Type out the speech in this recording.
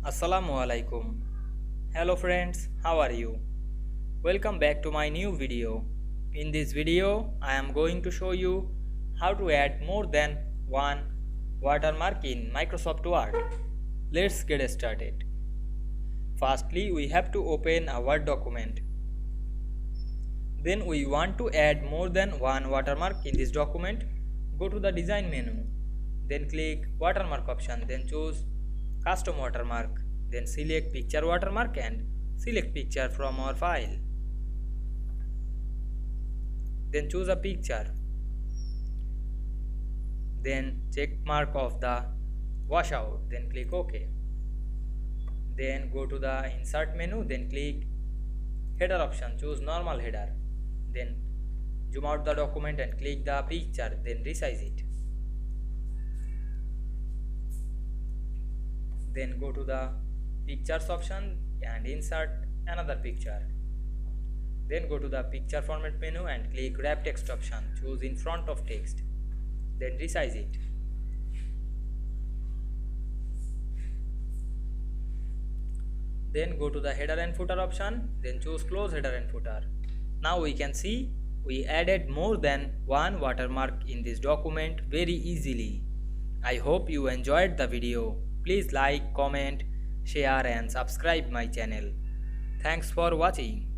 Assalamu Walaikum. Hello friends, how are you? Welcome back to my new video. In this video, I am going to show you how to add more than one watermark in Microsoft Word. Let's get started. Firstly, we have to open a Word document. Then we want to add more than one watermark in this document. Go to the design menu. Then click watermark option. Then choose custom watermark. Then select picture watermark and select picture from our file. Then choose a picture. Then check mark of the washout. Then click OK. Then go to the insert menu. Then click header option. Choose normal header. Then zoom out the document and click the picture. Then resize it. Then go to the pictures option and insert another picture. Then go to the picture format menu and click wrap text option. Choose in front of text. Then resize it. Then go to the header and footer option. Then choose close header and footer. Now we can see we added more than one watermark in this document very easily. I hope you enjoyed the video. Please like, comment, share and subscribe my channel. Thanks for watching.